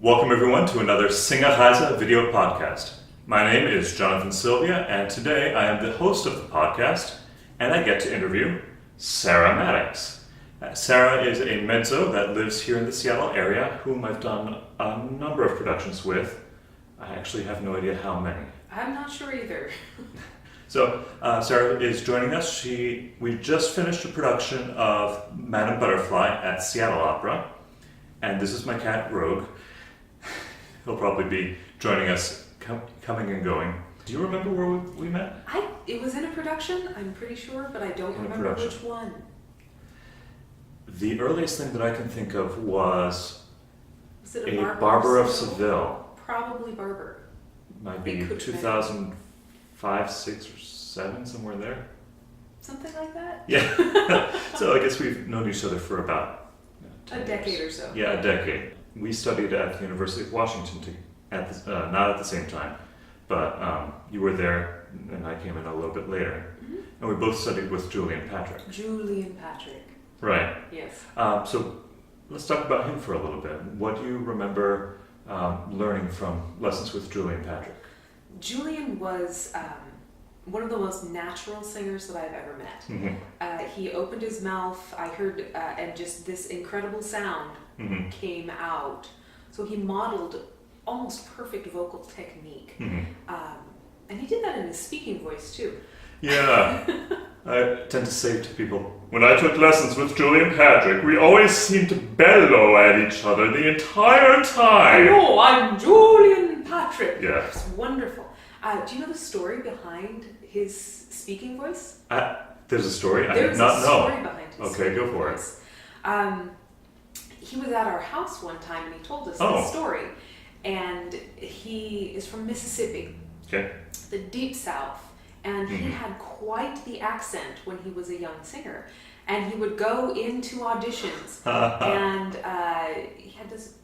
Welcome everyone to another Singerreise Video Podcast. My name is Jonathan Sylvia, and today I am the host of the podcast, and I get to interview Sarah Mattox. Sarah is a mezzo that lives here in the Seattle area, whom I've done a number of productions with. I actually have no idea how many. I'm not sure either. So Sarah is joining us. We just finished a production of Madame Butterfly at Seattle Opera, and this is my cat Rogue. He'll probably be joining us coming and going. Do you remember where we met? It was in a production, I'm pretty sure, but I don't remember which one. The earliest thing that I can think of was it a Barber of Seville. Probably Barber. Might be 2005, 6, or 7, somewhere there. Something like that? Yeah. So I guess we've known each other for about a decade or so. Yeah, a decade. We studied at the University of Washington, not at the same time, but you were there and I came in a little bit later. Mm-hmm. And we both studied with Julian Patrick. Julian Patrick. Right. Yes. So let's talk about him for a little bit. What do you remember learning from lessons with Julian Patrick? Julian was one of the most natural singers that I've ever met. Mm-hmm. He opened his mouth, I heard, and just this incredible sound came out. So he modeled almost perfect vocal technique. And he did that in his speaking voice too. Yeah. I tend to say to people, when I took lessons with Julian Patrick, we always seemed to bellow at each other the entire time. Hello, I'm Julian Patrick. Yeah. It's wonderful. Do you know the story behind his speaking voice? There's a story? I did not know. There's a story behind his Okay, go for voice. He was at our house one time and he told us this story. And he is from Mississippi, the deep south. And he had quite the accent when he was a young singer. And he would go into auditions and he had this,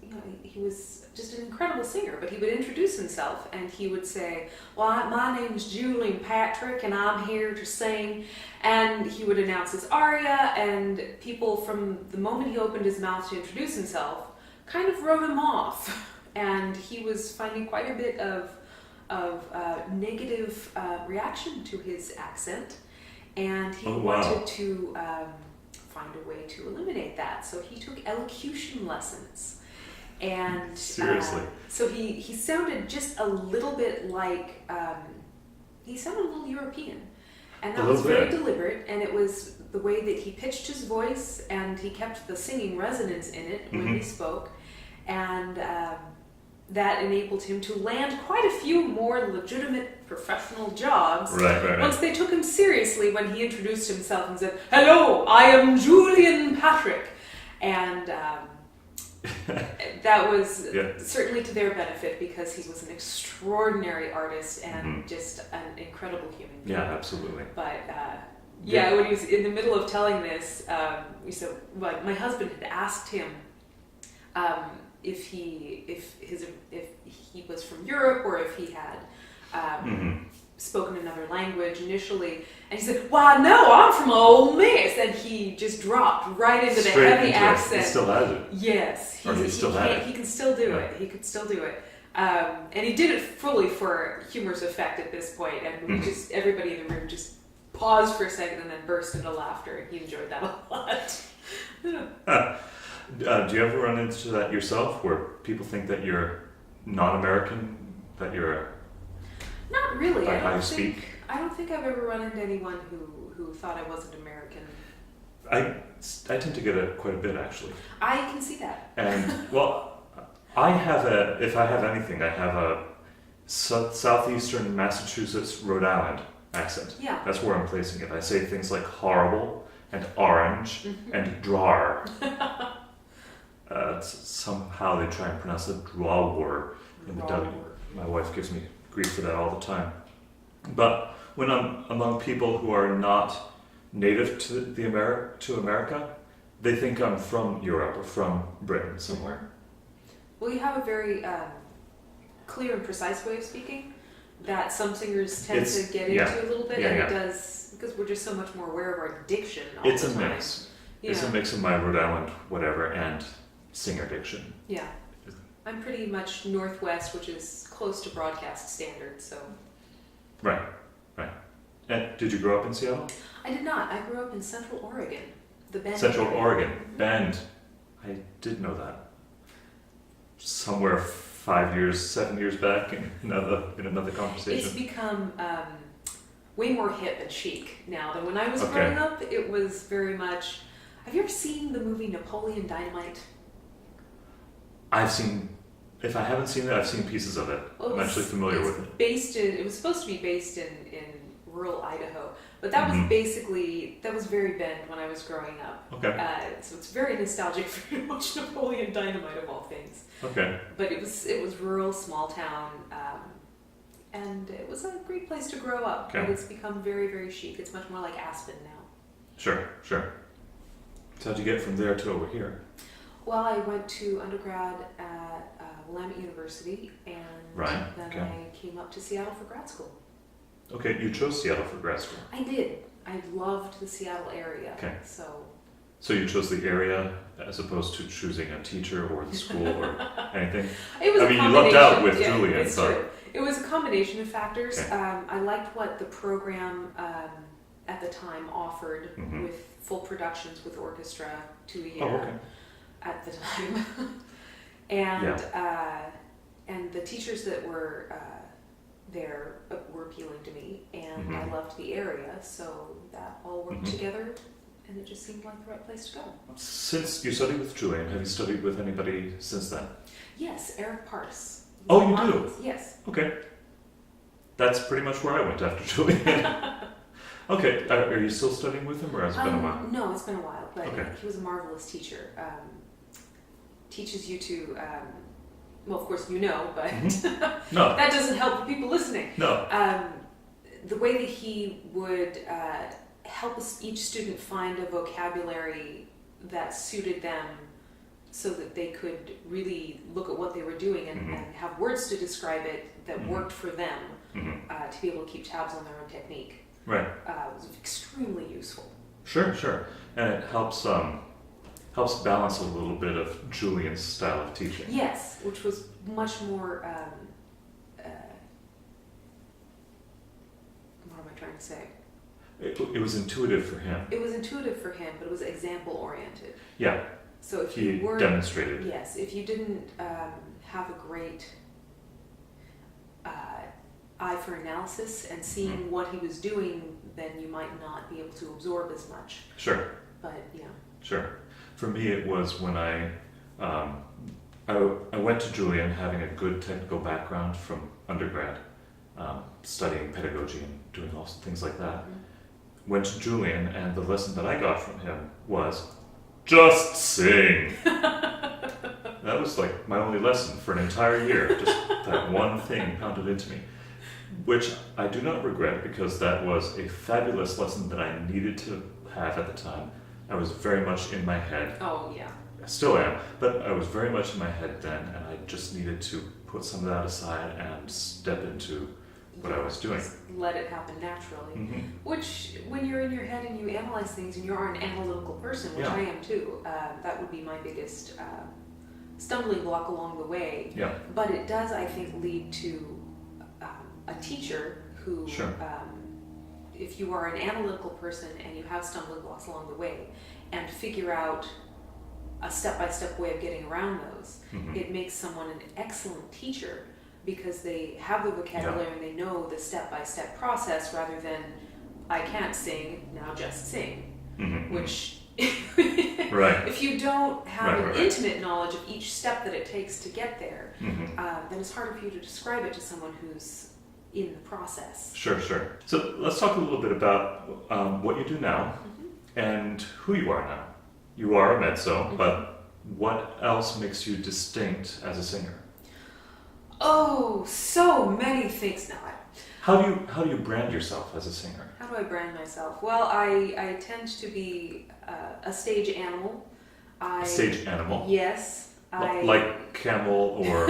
he was just an incredible singer, but he would introduce himself and he would say, well, my name is Julian Patrick and I'm here to sing. And he would announce his aria, and people from the moment he opened his mouth to introduce himself kind of wrote him off. And he was finding quite a bit of negative reaction to his accent, and he wanted to find a way to eliminate that. So he took elocution lessons, and seriously, so he sounded just a little bit like he sounded a little European, and that was very deliberate. And it was the way that he pitched his voice, and he kept the singing resonance in it when he spoke, and that enabled him to land quite a few more legitimate professional jobs once they took him seriously when he introduced himself and said, hello, I am Julian Patrick. And that was certainly to their benefit, because he was an extraordinary artist and just an incredible human being. Yeah, absolutely. But when he was in the middle of telling this, my husband had asked him if he was from Europe or if he had spoken another language initially, and he said, "Well, no, I'm from Ole Miss," and he just dropped right into the heavy accent. He still has it. Yes, he can still do it. He could still do it, and he did it fully for humorous effect at this point, and we just everybody in the room just paused for a second and then burst into laughter, and he enjoyed that a lot. Do you ever run into that yourself, where people think that you're non-American, that you're not really? by how you speak? I don't think I've ever run into anyone who thought I wasn't American. I tend to get quite a bit, actually. I can see that. And if I have anything, I have a southeastern Massachusetts, Rhode Island accent. Yeah. That's where I'm placing it. I say things like horrible and orange and drawer. Somehow they try and pronounce the drawer in the W. My wife gives me grief for that all the time. But when I'm among people who are not native to America, they think I'm from Europe or from Britain somewhere. Well, you have a very clear and precise way of speaking that some singers tend to get into a little bit, and it does, because we're just so much more aware of our diction all the time. It's a mix. It's a mix of my Rhode Island whatever and singer diction. Yeah. I'm pretty much Northwest, which is close to broadcast standards, so. Right. And did you grow up in Seattle? I did not. I grew up in Central Oregon, the Bend. Central Oregon, Bend. I did know that. Somewhere 7 years back in another conversation. It's become way more hip and chic now than when I was growing up. It was very much. Have you ever seen the movie Napoleon Dynamite? If I haven't seen it, I've seen pieces of it. Well, I'm actually familiar with it. It was supposed to be based in rural Idaho, but that was very Bend when I was growing up. Okay. So it's very nostalgic for me to watch Napoleon Dynamite of all things. Okay. But it was rural, small town, and it was a great place to grow up. Okay. But it's become very, very chic. It's much more like Aspen now. Sure. So how'd you get from there to over here? Well, I went to undergrad at Willamette University, and then I came up to Seattle for grad school. Okay, you chose Seattle for grad school. I did. I loved the Seattle area. Okay. So you chose the area as opposed to choosing a teacher or the school or anything? It was you lucked out with Julian. It's true. It was a combination of factors. Okay. I liked what the program at the time offered with full productions with orchestra 2 a year. Oh, okay. At the time. And the teachers that were there were appealing to me, and I loved the area, so that all worked together, and it just seemed like the right place to go. Since you studied with Julian, have you studied with anybody since then? Yes, Eric Parse. Oh, you do? Yes. Okay. That's pretty much where I went after Julian. Okay, are you still studying with him, or has it been a while? No, it's been a while, but he was a marvelous teacher. Teaches you to, well, of course you know, but No. that doesn't help the people listening. No. The way that he would help each student find a vocabulary that suited them so that they could really look at what they were doing and have words to describe it that worked for them to be able to keep tabs on their own technique. Right. Was extremely useful. Sure. And it helps balance a little bit of Julian's style of teaching. Yes, which was much more, what am I trying to say? It was intuitive for him. It was intuitive for him, but it was example-oriented. Yeah. So if he you demonstrated. Yes, if you didn't have a great eye for analysis and seeing what he was doing, then you might not be able to absorb as much. Sure. But, yeah. Sure. For me, it was when I went to Julian having a good technical background from undergrad, studying pedagogy and doing all things like that. Went to Julian, and the lesson that I got from him was, just sing. That was like my only lesson for an entire year, just that one thing pounded into me, which I do not regret, because that was a fabulous lesson that I needed to have at the time. I was very much in my head. Oh, yeah. I still am, but I was very much in my head then, and I just needed to put some of that aside and step into what I was doing. Just let it happen naturally. Mm-hmm. Which, when you're in your head and you analyze things and you are an analytical person, which I am too, that would be my biggest stumbling block along the way. Yeah. But it does, I think, lead to a teacher who, Sure. if you are an analytical person and you have stumbling blocks along the way and figure out a step-by-step way of getting around those, it makes someone an excellent teacher, because they have the vocabulary and they know the step-by-step process, rather than, I can't sing, now just sing. Which, if you don't have an intimate knowledge of each step that it takes to get there, then it's harder for you to describe it to someone who's in the process. Sure. So let's talk a little bit about what you do now and who you are now. You are a mezzo, but what else makes you distinct as a singer? Oh, so many things now. How do you brand yourself as a singer? How do I brand myself? Well, I tend to be a stage animal. A stage animal? Yes. Like camel or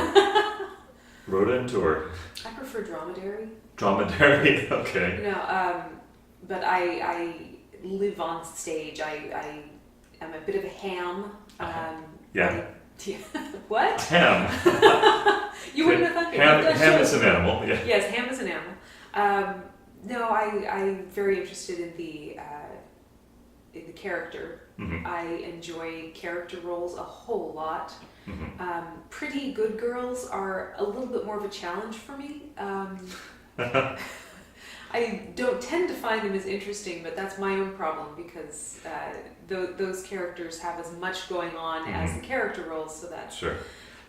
rodent, or? I prefer dromedary. Dromedary, okay. But I live on stage. I am a bit of a ham. Yeah. What? Ham. You wouldn't have thought Ham is an animal. Yeah. Yes, ham is an animal. No, I'm very interested in the character. Mm-hmm. I enjoy character roles a whole lot. Mm-hmm. Pretty good girls are a little bit more of a challenge for me. I don't tend to find them as interesting, but that's my own problem because those characters have as much going on as the character roles, so that... Sure.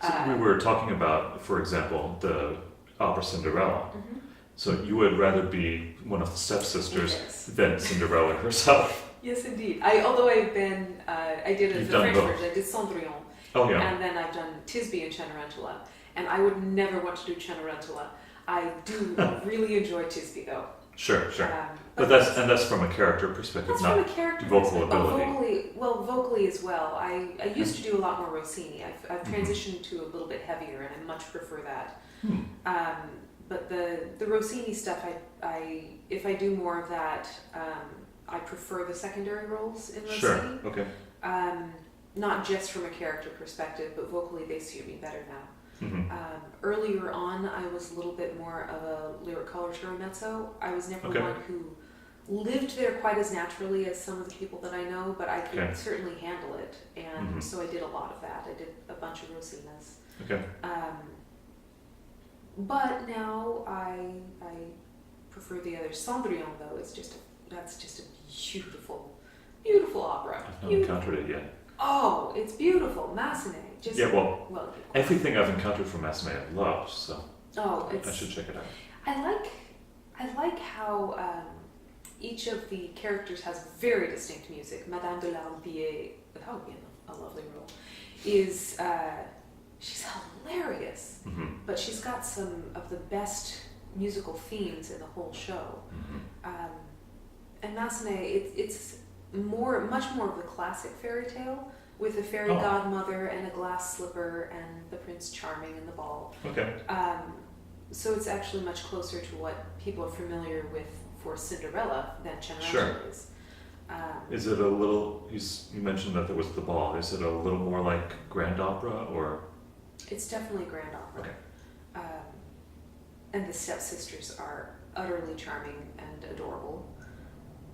So we were talking about, for example, the opera Cinderella. Mm-hmm. So you would rather be one of the stepsisters Yes. than Cinderella herself. Yes, indeed. Although I've been, I did You've the done French both. version, I did Cendrillon, Oh yeah. and then I've done Tisbe and Cenerentola, and I would never want to do Cenerentola. I do really enjoy Tisbe though. Sure. But that's from a character perspective, That's not from a character vocal perspective. ability. Vocally as well. I used to do a lot more Rossini. I've transitioned to a little bit heavier, and I much prefer that. But the Rossini stuff, if I do more of that, I prefer the secondary roles in Rossini. Sure. Okay. Not just from a character perspective, but vocally they suit me better now. Mm-hmm. Earlier on, I was a little bit more of a lyric coloratura mezzo. I was never one who lived there quite as naturally as some of the people that I know, but I could certainly handle it, and so I did a lot of that. I did a bunch of Rossinas. Okay. But now I prefer the other. Cendrillon, though, that's just a beautiful opera. I've not encountered it yet. Oh, it's beautiful. Massenet. Well, everything I've encountered from Massenet I've loved, so I should check it out. I like how each of the characters has very distinct music. Madame de Larbillier, that would be a lovely role, is she's hilarious, but she's got some of the best musical themes in the whole show. And Massenet, it's much more of the classic fairy tale, with a fairy godmother and a glass slipper and the Prince Charming and the ball. Okay. So it's actually much closer to what people are familiar with for Cinderella than Cenerentola is. Is it a little? You mentioned that there was the ball. Is it a little more like grand opera, or? It's definitely grand opera. Okay. And the stepsisters are utterly charming and adorable.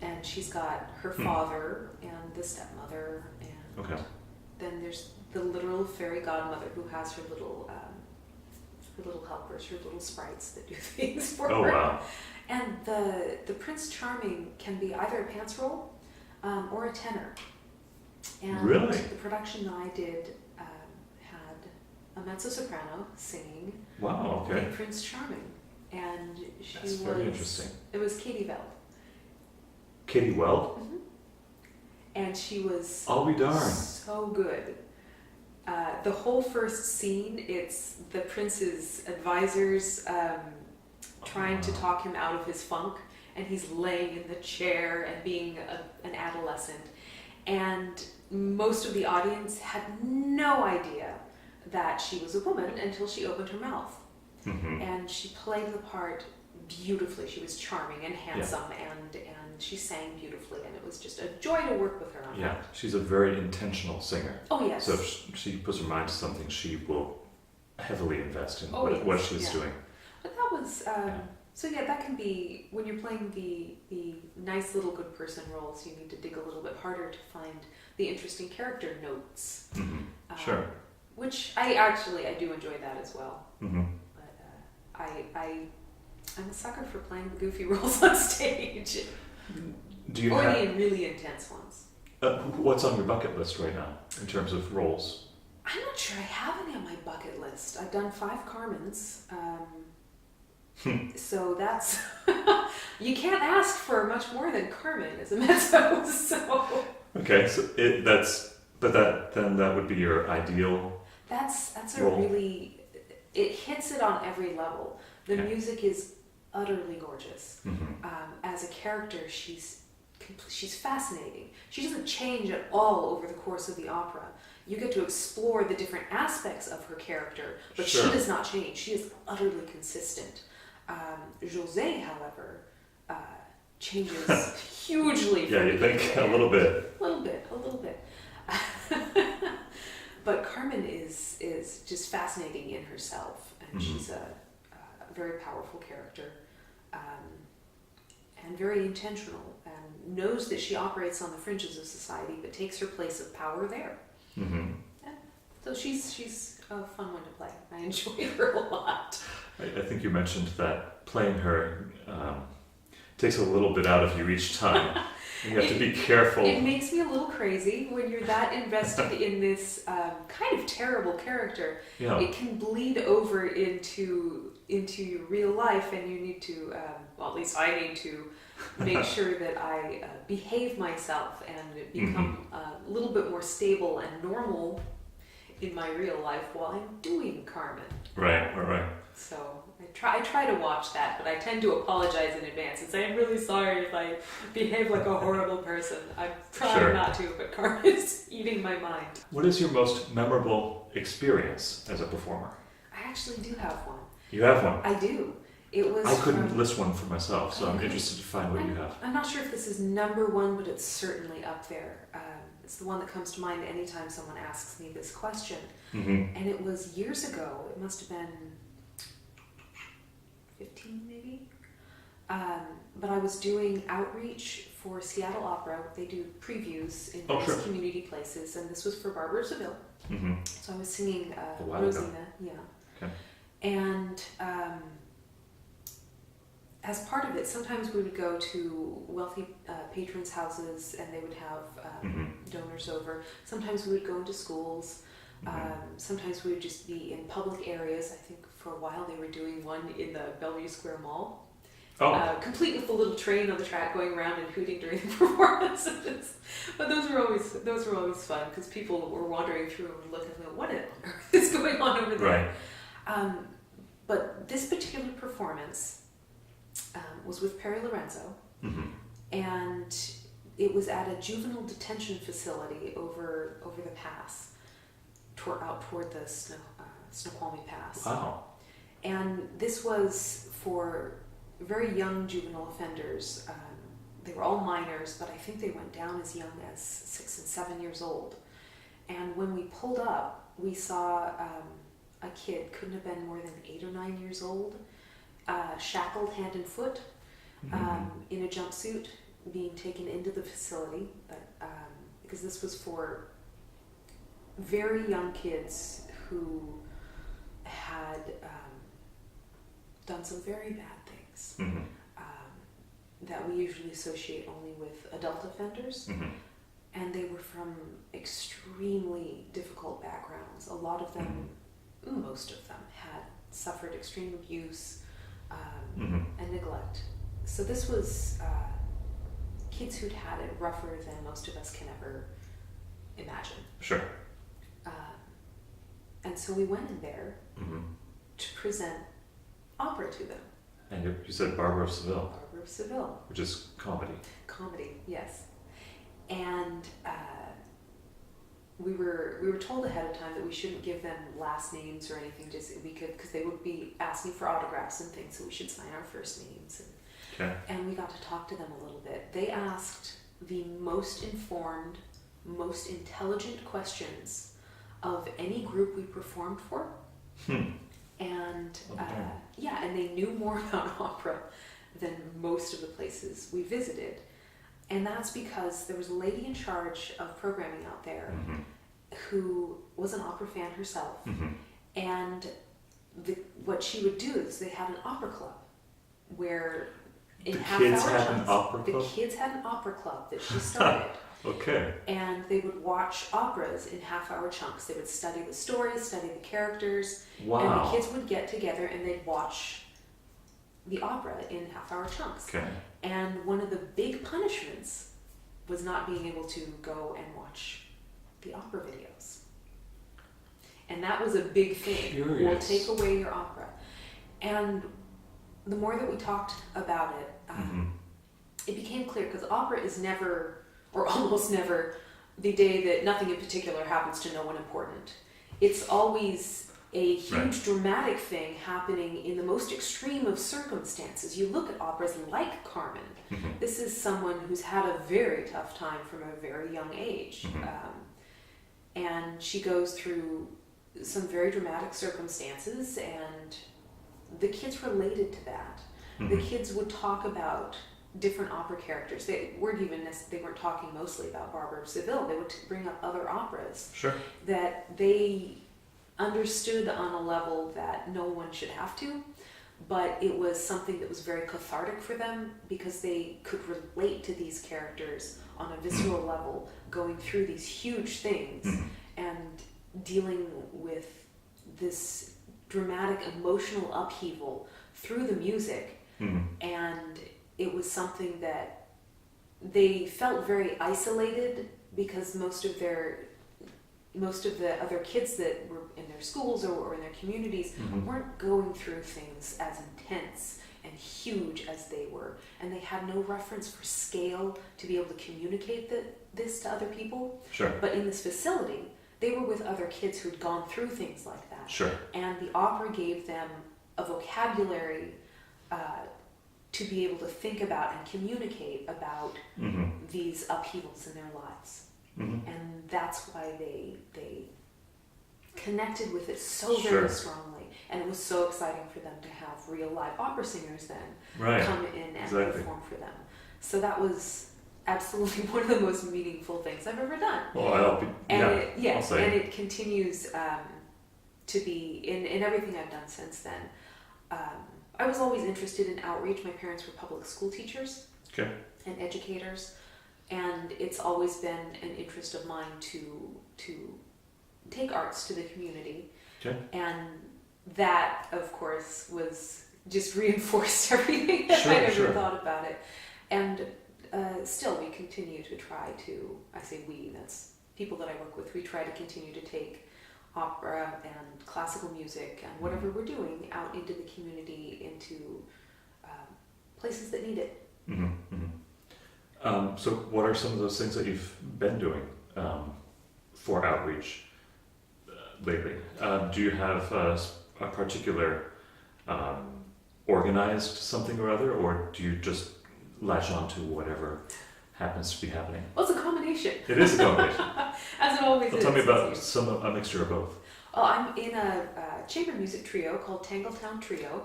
And she's got her father and the stepmother, and then there's the literal fairy godmother who has her little helpers, her little sprites that do things for her. Oh wow! And the Prince Charming can be either a pants roll or a tenor. And really? The production that I did had a mezzo soprano singing. Wow. Okay. Prince Charming, and That's very interesting. It was Katie Veld. Katie Weld? Mm-hmm. And she was I'll be darned. So good. The whole first scene, it's the prince's advisors trying to talk him out of his funk, and he's laying in the chair and being an adolescent. And most of the audience had no idea that she was a woman until she opened her mouth. And she played the part beautifully. She was charming and handsome, and she sang beautifully, and it was just a joy to work with her on that. She's a very intentional singer. Oh yes. So if she puts her mind to something, she will heavily invest in yes. what she's doing. But that was so that can be when you're playing the nice little good person roles. You need to dig a little bit harder to find the interesting character notes. Sure. Which I do enjoy that as well. But I'm a sucker for playing the goofy roles on stage. Do you or have the really intense ones? What's on your bucket list right now in terms of roles? I'm not sure I have any on my bucket list. I've done 5 Carmens. So that's you can't ask for much more than Carmen as a mezzo. So okay, so that would be your ideal. That's role. It hits it on every level. The music is utterly gorgeous. As a character, she's fascinating. She doesn't change at all over the course of the opera. You get to explore the different aspects of her character, but she does not change. She is utterly consistent. José, however, changes hugely. Yeah, you think a little bit. A little bit. But Carmen is fascinating in herself, and she's a very powerful character, and very intentional, and knows that she operates on the fringes of society, but takes her place of power there. Mm-hmm. Yeah. So she's a fun one to play. I enjoy her a lot. I think you mentioned that playing her takes a little bit out of you each time. You have to be careful. It makes me a little crazy when you're that invested in this kind of terrible character. Yeah. It can bleed over into your real life, and you need to, well, at least I need to make sure that I behave myself and become a little bit more stable and normal in my real life while I'm doing Carmen. Right. So I try to watch that, but I tend to apologize in advance and say I'm really sorry if I behave like a horrible person. I'm trying not to, but Carmen is eating my mind. What is your most memorable experience as a performer? I actually do have one. You have one? I do. It was. I couldn't list one for myself, so I'm interested to find what you have. I'm not sure if this is number one, but it's certainly up there. It's the one that comes to mind anytime someone asks me this question. Mm-hmm. And it was years ago. It must have been 15 maybe. But I was doing outreach for Seattle Opera. They do previews in various community places, and this was for Barbara of Seville. Mm-hmm. So I was singing Rosina. Yeah. Okay. And as part of it, sometimes we would go to wealthy patrons' houses, and they would have donors over. Sometimes we would go into schools. Sometimes we would just be in public areas. I think for a while they were doing one in the Bellevue Square Mall. Complete with a little train on the track going around and hooting during the performances. But those were always fun, because people were wandering through and looking at what is going on over there. Right. But this particular performance was with Perry Lorenzo, and it was at a juvenile detention facility over the pass, out toward the Snoqualmie Pass. Wow. And this was for very young juvenile offenders. They were all minors, but I think they went down as young as 6 and 7 years old. And when we pulled up, we saw a kid, couldn't have been more than 8 or 9 years old, shackled hand and foot, in a jumpsuit, being taken into the facility. But because this was for very young kids who had done some very bad things that we usually associate only with adult offenders. And they were from extremely difficult backgrounds. A lot of them, most of them, had suffered extreme abuse and neglect. So this was kids who'd had it rougher than most of us can ever imagine. Sure. And so we went in there to present opera to them. And you said Barbara of Seville. Barbara of Seville. Which is comedy. Comedy, yes. And we were told ahead of time that we shouldn't give them last names or anything, just because they would be asking for autographs and things, so we should sign our first names. And we got to talk to them a little bit. They asked the most informed, most intelligent questions of any group we performed for. And and they knew more about opera than most of the places we visited. And that's because there was a lady in charge of programming out there who was an opera fan herself. And what she would do is they had an opera club where in half-hour chunks, the kids had an opera club that she started. Okay. And they would watch operas in half-hour chunks. They would study the stories, study the characters. Wow. And the kids would get together and they'd watch the opera in half-hour chunks. Okay. And one of the big punishments was not being able to go and watch the opera videos. And that was a big thing. Curious. We'll take away your opera. And the more that we talked about it, it became clear, because opera is never, or almost never, the day that nothing in particular happens to no one important. It's always a huge dramatic thing happening in the most extreme of circumstances. You look at operas like Carmen. This is someone who's had a very tough time from a very young age. And she goes through some very dramatic circumstances, and the kids related to that. The kids would talk about different opera characters. They weren't talking mostly about Barbara of Seville. They would bring up other operas that they understood on a level that no one should have to, but it was something that was very cathartic for them because they could relate to these characters on a visceral level, going through these huge things and dealing with this dramatic emotional upheaval through the music. And it was something that they felt very isolated because most of the other kids that were in their schools or in their communities weren't going through things as intense and huge as they were, and they had no reference for scale to be able to communicate this to other people. But in this facility, they were with other kids who'd gone through things like that. And the opera gave them a vocabulary to be able to think about and communicate about these upheavals in their lives. And that's why they connected with it so very strongly. And it was so exciting for them to have real live opera singers then come in and perform for them. So that was absolutely one of the most meaningful things I've ever done. Well, it continues to be in everything I've done since then. I was always interested in outreach. My parents were public school teachers and educators, and it's always been an interest of mine to take arts to the community. And that, of course, was just reinforced everything that I ever thought about it. And still, we continue to try to, I say we, that's people that I work with, we try to continue to take opera and classical music and whatever we're doing out into the community, into places that need it. So what are some of those things that you've been doing for outreach lately? Do you have a particular organized something or other, or do you just latch on to whatever happens to be happening? Well, it's a combination. It is a combination. As it always is. Tell me about a mixture of both. Well, I'm in a chamber music trio called TangleTown Trio.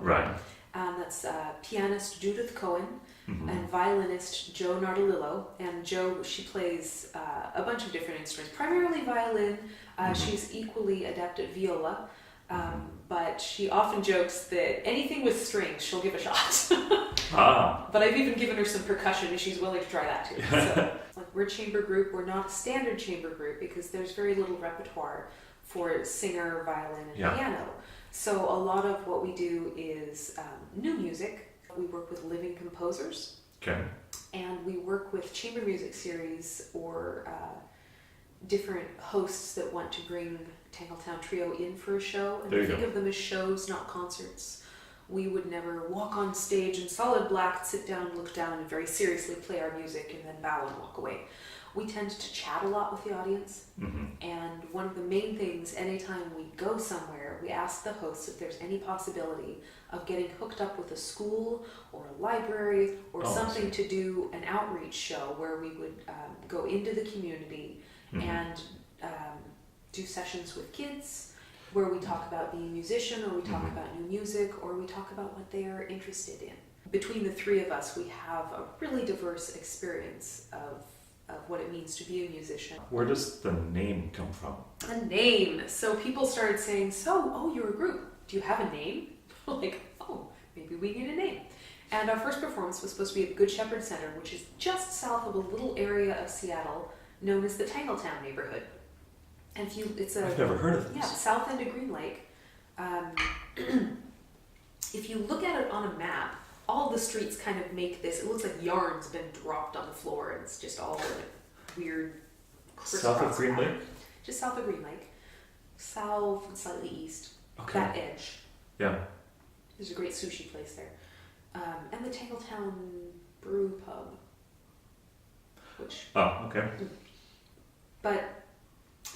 That's pianist Judith Cohen and violinist Joe Nardolillo. And Joe, she plays a bunch of different instruments, primarily violin. She's equally adept at viola, but she often jokes that anything with strings, she'll give a shot. But I've even given her some percussion, and she's willing to try that too. So, we're a chamber group. We're not a standard chamber group because there's very little repertoire for singer, violin, and piano. So a lot of what we do is new music. We work with living composers. And we work with chamber music series or different hosts that want to bring TangleTown Trio in for a show. And we think of them as shows, not concerts. We would never walk on stage in solid black, sit down, look down, and very seriously play our music and then bow and walk away. We tend to chat a lot with the audience, and one of the main things, anytime we go somewhere, we ask the hosts if there's any possibility of getting hooked up with a school or a library or something to do an outreach show where we would go into the community and do sessions with kids where we talk about being a musician, or we talk about new music, or we talk about what they are interested in. Between the three of us, we have a really diverse experience of what it means to be a musician. Where does the name come from? A name. So people started saying, you're a group. Do you have a name? Maybe we need a name. And our first performance was supposed to be at the Good Shepherd Center, which is just south of a little area of Seattle known as the Tangletown neighborhood. And I've never heard of this. Yeah, south end of Green Lake. If you look at it on a map, all the streets kind of make this, it looks like yarn's been dropped on the floor, and it's just all like weird crisscross. South of Green Lake? Just south of Green Lake. South and slightly east. That edge. There's a great sushi place there. And the Tangletown Brew Pub. But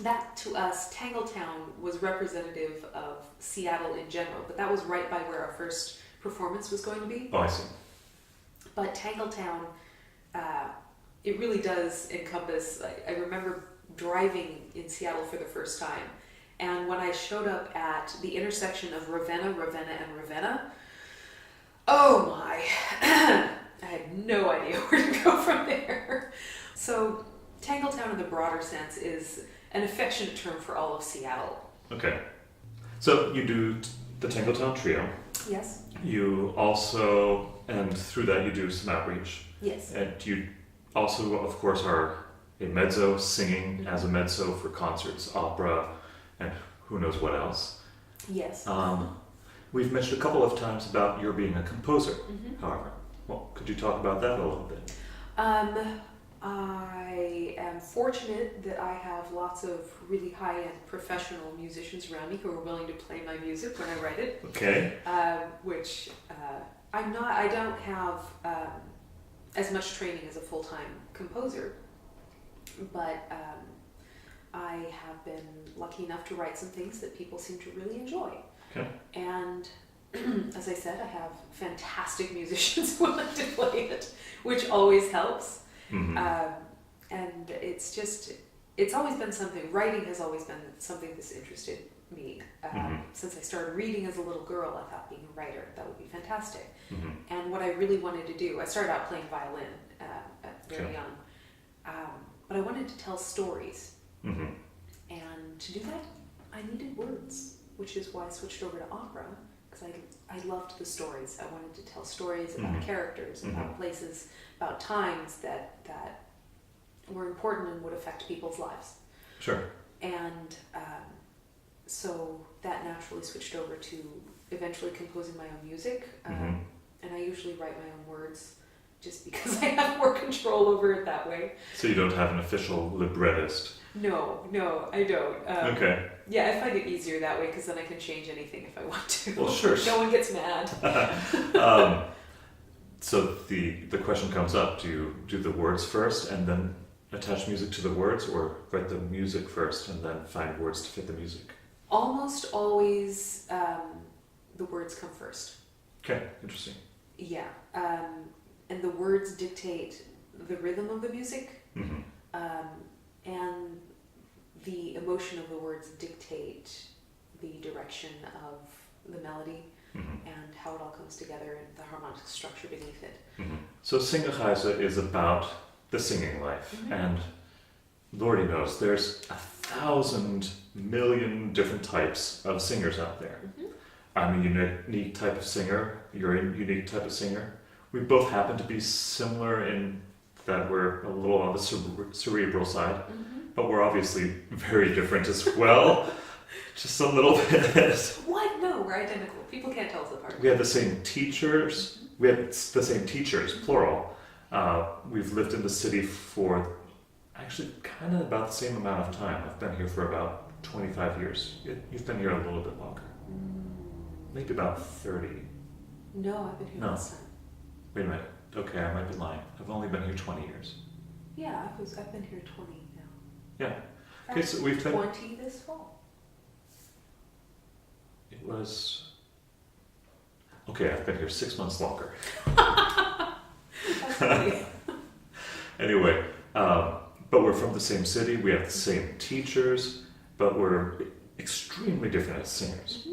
that, to us, Tangletown was representative of Seattle in general, but that was right by where our first performance was going to be. I see. But Tangletown, it really does encompass, I remember driving in Seattle for the first time, And when I showed up at the intersection of Ravenna, and Ravenna, oh my, I had no idea where to go from there. So Tangletown in the broader sense is an affectionate term for all of Seattle. Okay. So you do the TangleTown Trio. Yes. You also, and through that you do some outreach. Yes. And you also, of course, are a mezzo, singing as a mezzo for concerts, opera, and who knows what else. Yes. We've mentioned a couple of times about your being a composer, however. Well, could you talk about that a little bit? I am fortunate that I have lots of really high-end professional musicians around me who are willing to play my music when I write it. Okay. Which I don't have as much training as a full-time composer, but I have been lucky enough to write some things that people seem to really enjoy. Okay. And as I said, I have fantastic musicians willing to play it, which always helps. And it's always been something, writing has always been something that's interested me. Since I started reading as a little girl, I thought being a writer, that would be fantastic. And what I really wanted to do, I started out playing violin at very young, but I wanted to tell stories. And to do that, I needed words, which is why I switched over to opera, because I loved the stories. I wanted to tell stories about characters, about places, about times that were important and would affect people's lives. Sure. And so that naturally switched over to eventually composing my own music. And I usually write my own words just because I have more control over it that way. So you don't have an official librettist? No, I don't. Okay. Yeah, I find it easier that way because then I can change anything if I want to. Well, sure. No one gets mad. So the question comes up, do you do the words first and then attach music to the words, or write the music first and then find words to fit the music? Almost always the words come first. Okay, interesting. Yeah, and the words dictate the rhythm of the music, and the emotion of the words dictate the direction of the melody and how it all comes together and the harmonic structure beneath it. So Singerreise is about the singing life, and Lordy knows there's 1,000 million different types of singers out there. I'm a unique type of singer, you're a unique type of singer. We both happen to be similar in that we're a little on the cerebral side, but we're obviously very different as well. Just a little bit. What? No, we're identical. People can't tell us apart. We have the same teachers. We have the same teachers, plural. We've lived in the city for actually kind of about the same amount of time. I've been here for about 25 years. You've been here a little bit longer. Maybe about 30. No, I've been here less time. Wait a minute. Okay, I might be lying. I've only been here 20 years. Yeah, I've been here 20 now. Yeah. Okay, so we've been 20 this fall. It was... Okay, I've been here 6 months longer. That's funny. Anyway, but we're from the same city, we have the same teachers, but we're extremely different as singers.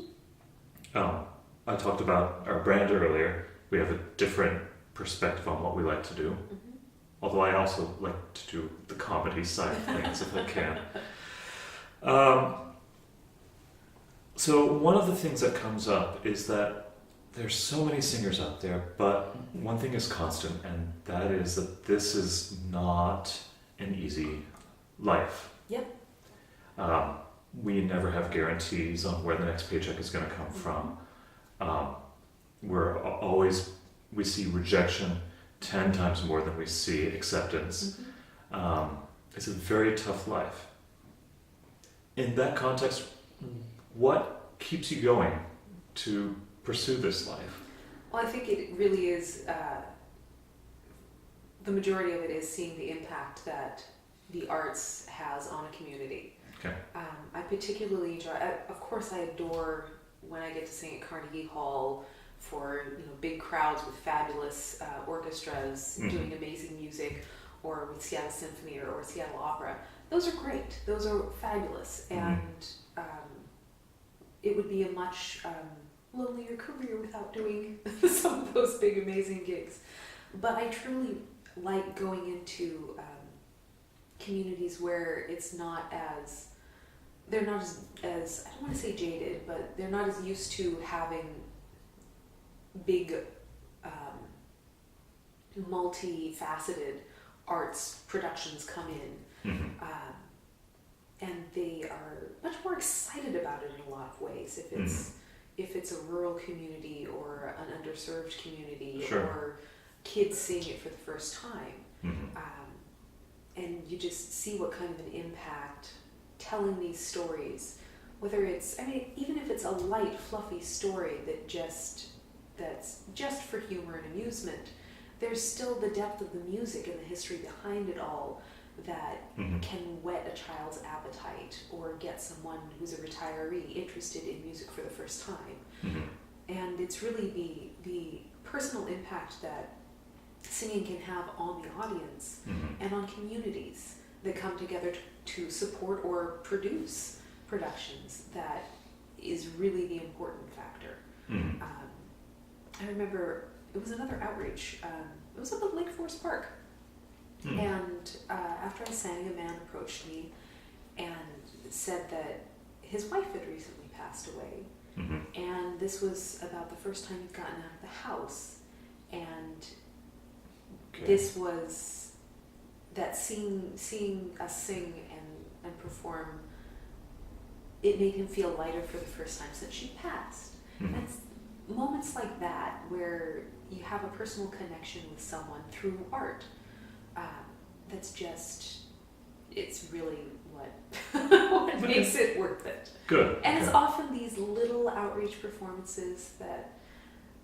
I talked about our brand earlier. We have a different perspective on what we like to do. Although I also like to do the comedy side of things if I can. So one of the things that comes up is that there's so many singers out there, but one thing is constant, and that is that this is not an easy life. Yep. We never have guarantees on where the next paycheck is going to come from. We see rejection 10 times more than we see acceptance. It's a very tough life. In that context, what keeps you going to pursue this life? Well, I think it really is, the majority of it is seeing the impact that the arts has on a community. Okay. I particularly enjoy, of course I adore when I get to sing at Carnegie Hall for big crowds with fabulous orchestras doing amazing music, or with Seattle Symphony or Seattle Opera. those are great. Those are fabulous. And it would be a much lonelier career without doing some of those big, amazing gigs. But I truly like going into communities where it's not as, they're not as, I don't want to say jaded, but they're not as used to having big, multifaceted arts productions come in. And they are much more excited about it in a lot of ways. If it's a rural community or an underserved community, or kids seeing it for the first time. And you just see what kind of an impact telling these stories, whether it's, I mean, even if it's a light, fluffy story that's just for humor and amusement, there's still the depth of the music and the history behind it all that can whet a child's appetite or get someone who's a retiree interested in music for the first time. And it's really the personal impact that singing can have on the audience and on communities that come together to support or produce productions that is really the important factor. I remember it was another outreach. It was up at Lake Forest Park. And after I sang, a man approached me and said that his wife had recently passed away. And this was about the first time he'd gotten out of the house. And this was that seeing us sing and perform, it made him feel lighter for the first time since she passed. And it's moments like that where you have a personal connection with someone through art. That's just, it's really what makes it worth it. Good. And it's often these little outreach performances that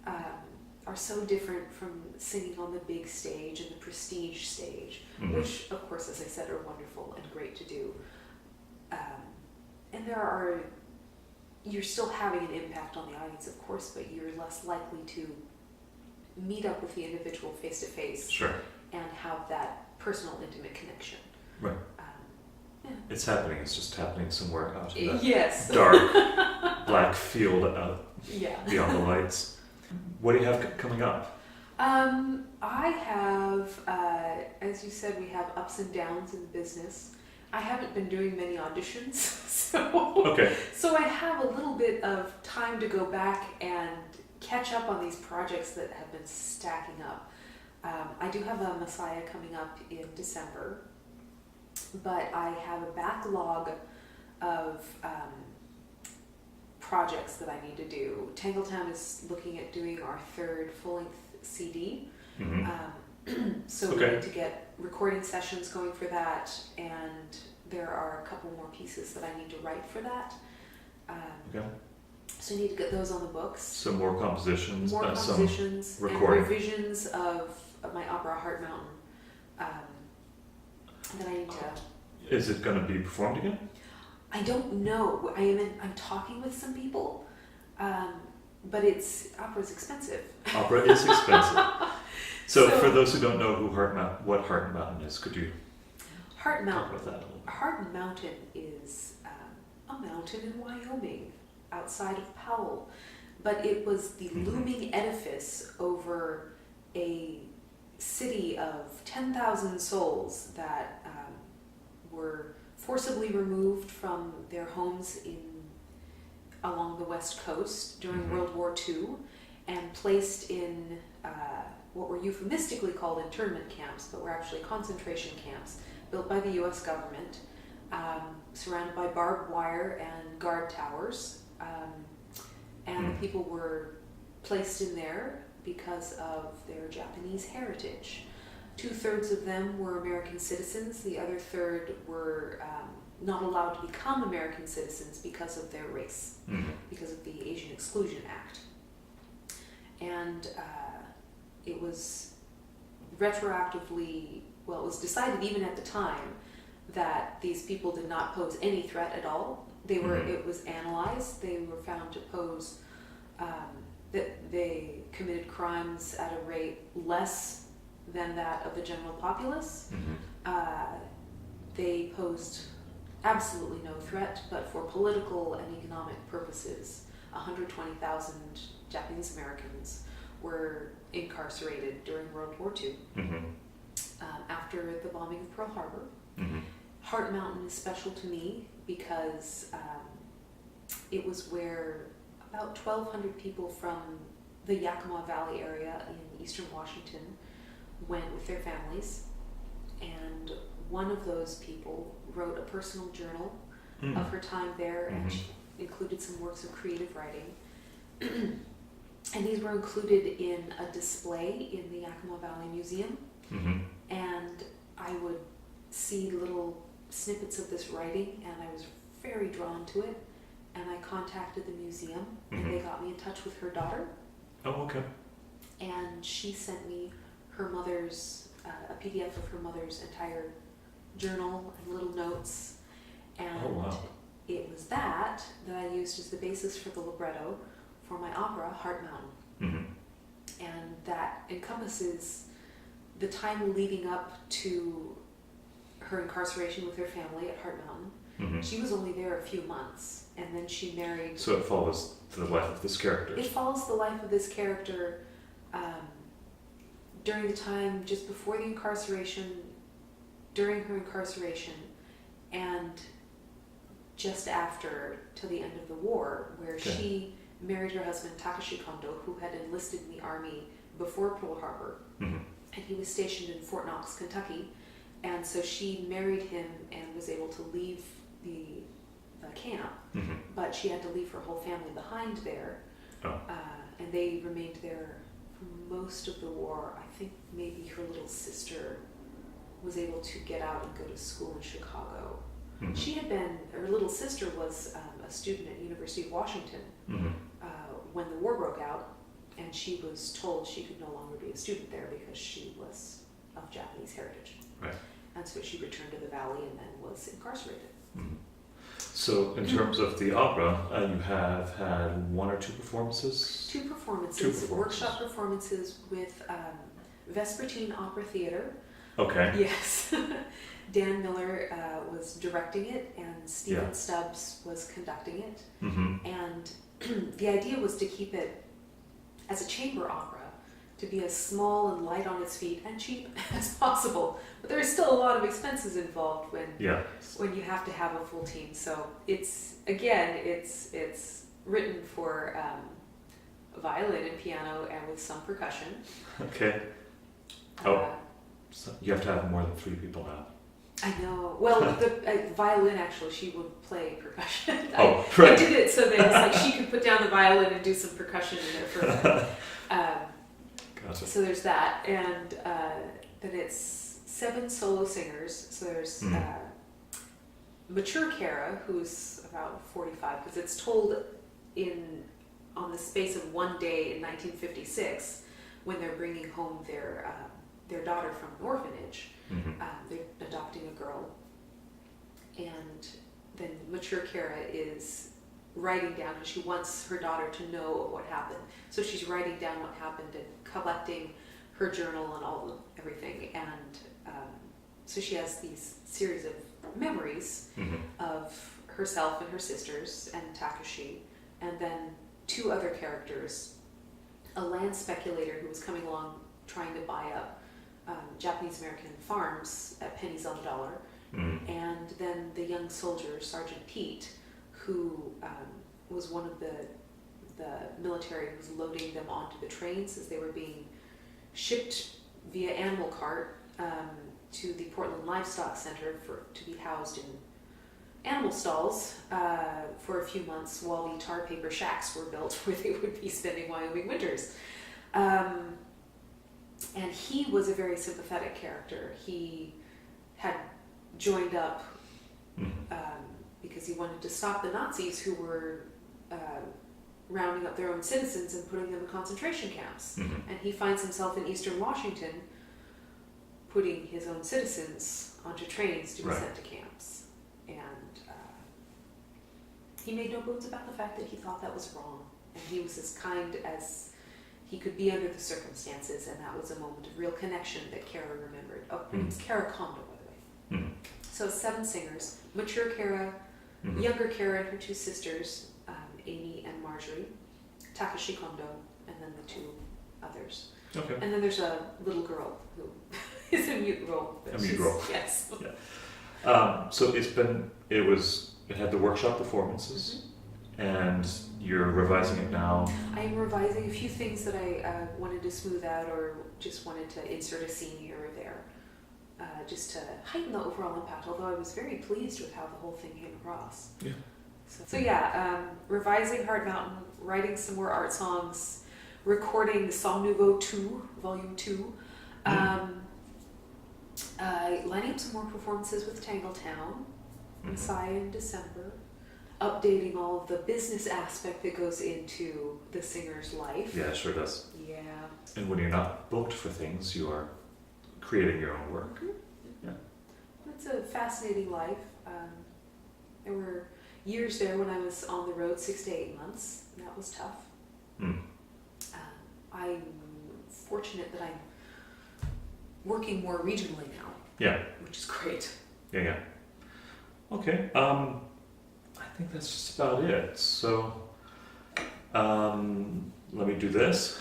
are so different from singing on the big stage and the prestige stage, which, of course, as I said, are wonderful and great to do. And you're still having an impact on the audience, of course, but you're less likely to meet up with the individual face to face and have that personal, intimate connection. Right. It's happening. It's just happening somewhere out in the dark black field out beyond the lights. What do you have coming up? I have, as you said, we have ups and downs in the business. I haven't been doing many auditions, so I have a little bit of time to go back and catch up on these projects that have been stacking up. I do have a Messiah coming up in December, but I have a backlog of projects that I need to do. TangleTown is looking at doing our third full-length CD, so we need to get recording sessions going for that, and there are a couple more pieces that I need to write for that. So I need to get those on the books. Some more compositions. Some recording. And revisions of my opera Heart Mountain that I need to... Is it going to be performed again? I don't know. I'm talking with some people, but opera's expensive. Opera is expensive. So for those who don't know what Heart Mountain is, could you talk about that a little bit? Heart Mountain is a mountain in Wyoming, outside of Powell, but it was the looming edifice over a city of 10,000 souls that were forcibly removed from their homes along the West Coast during World War II and placed in what were euphemistically called internment camps, but were actually concentration camps built by the U.S. government, surrounded by barbed wire and guard towers. And the people were placed in there because of their Japanese heritage. 2/3 of them were American citizens. The other third were not allowed to become American citizens because of their race, because of the Asian Exclusion Act. And it was retroactively, it was decided even at the time that these people did not pose any threat at all. It was analyzed. They were found to pose, that they committed crimes at a rate less than that of the general populace. they posed absolutely no threat, but for political and economic purposes, 120,000 Japanese Americans were incarcerated during World War II. After the bombing of Pearl Harbor. Heart Mountain is special to me because it was where about 1,200 people from the Yakima Valley area in eastern Washington went with their families, and one of those people wrote a personal journal of her time there, and she included some works of creative writing. And these were included in a display in the Yakima Valley Museum. And I would see little snippets of this writing, and I was very drawn to it. And I contacted the museum, and they got me in touch with her daughter. Oh, okay. And she sent me her mother's, a PDF of her mother's entire journal and little notes. And it was that I used as the basis for the libretto for my opera, Heart Mountain. And that encompasses the time leading up to her incarceration with her family at Heart Mountain. She was only there a few months, and then she married. So it follows the life of this character. It follows the life of this character during the time just before the incarceration, during her incarceration, and just after, till the end of the war, where she married her husband Takashi Kondo, who had enlisted in the army before Pearl Harbor, and he was stationed in Fort Knox, Kentucky. And so she married him and was able to leave the camp, but she had to leave her whole family behind there. And they remained there for most of the war. I think maybe her little sister was able to get out and go to school in Chicago. She had been, her little sister was a student at University of Washington when the war broke out, and she was told she could no longer be a student there because she was of Japanese heritage. And so she returned to the valley and then was incarcerated. So in terms of the opera, you have had one or two performances? Two performances. Workshop performances with Vespertine Opera Theater. Okay. Yes. Dan Miller was directing it, and Stephen Stubbs was conducting it. And the idea was to keep it as a chamber opera, to be as small and light on its feet and cheap as possible. But there is still a lot of expenses involved when you have to have a full team. So it's written for violin and piano and with some percussion. Okay. So you have to have more than 3 people now. I know. Well, the violin, actually, she would play percussion. I did it so that it's like she could put down the violin and do some percussion in there for her. Gotcha. So there's that, and then it's 7 solo singers. So there's mature Kara, who's about 45, because it's told on the space of one day in 1956, when they're bringing home their daughter from an orphanage. They're adopting a girl, and then mature Kara is writing down, because she wants her daughter to know what happened. So she's writing down what happened and collecting her journal and everything. And so she has these series of memories of herself and her sisters and Takashi, and then 2 other characters, a land speculator who was coming along trying to buy up Japanese American farms at pennies on the dollar, and then the young soldier, Sergeant Pete, who was one of the military who was loading them onto the trains as they were being shipped via animal cart to the Portland Livestock Center to be housed in animal stalls for a few months while the tar paper shacks were built where they would be spending Wyoming winters. And he was a very sympathetic character. He had joined up because he wanted to stop the Nazis who were rounding up their own citizens and putting them in concentration camps. And he finds himself in eastern Washington putting his own citizens onto trains to be sent to camps. And he made no bones about the fact that he thought that was wrong. And he was as kind as he could be under the circumstances, and that was a moment of real connection that Kara remembered. Oh, her name's Kara Kondo, by the way. So 7 singers, mature Kara, younger Kara and her 2 sisters, Amy and Marjorie, Takashi Kondo, and then the 2 others. Okay. And then there's a little girl who is a mute role. A mute role. Yes. Yeah. So it had the workshop performances, and you're revising it now. I am revising a few things that I wanted to smooth out or just wanted to insert a scene here or there, just to heighten the overall impact, although I was very pleased with how the whole thing came across. Yeah. So revising Heart Mountain, writing some more art songs, recording Song Nouveau 2, Volume 2, lining up some more performances with TangleTown, Messiah in December, updating all of the business aspect that goes into the singer's life. Yeah, it sure does. Yeah. And when you're not booked for things, you are creating your own work. Yeah. It's a fascinating life. There were years there when I was on the road 6 to 8 months, and that was tough. I'm fortunate that I'm working more regionally now. Yeah. Which is great. Yeah. Okay. I think that's just about it. So, let me do this.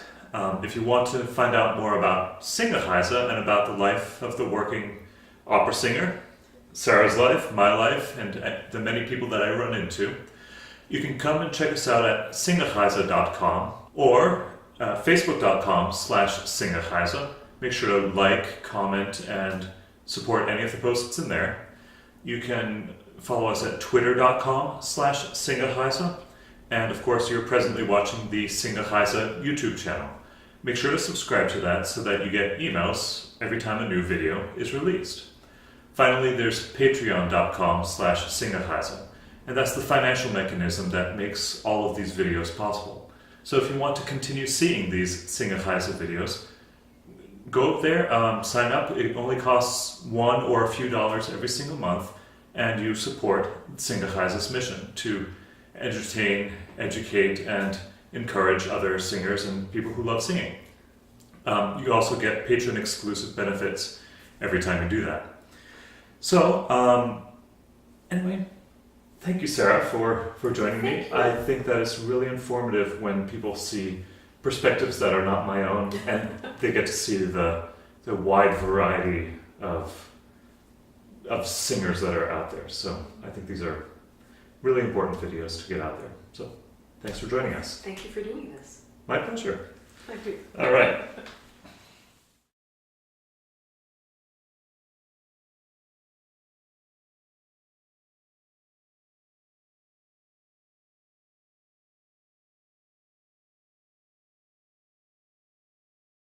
If you want to find out more about Singerreise and about the life of the working opera singer, Sarah's life, my life, and the many people that I run into, you can come and check us out at singerreise.com or facebook.com/Singerreise. Make sure to like, comment, and support any of the posts in there. You can follow us at twitter.com/Singerreise. And of course, you're presently watching the Singerreise YouTube channel. Make sure to subscribe to that so that you get emails every time a new video is released. Finally, there's patreon.com/Singerreise. And that's the financial mechanism that makes all of these videos possible. So if you want to continue seeing these Singerreise videos, go up there, sign up. It only costs $1 or a few dollars every single month, and you support Singerreise's mission to entertain, educate, and encourage other singers and people who love singing. You also get patron-exclusive benefits every time you do that. So, anyway, thank you, Sarah, for joining me. I think that it's really informative when people see perspectives that are not my own, and they get to see the wide variety of singers that are out there. So I think these are really important videos to get out there. So thanks for joining us. Thank you for doing this. My pleasure. Thank you. All right.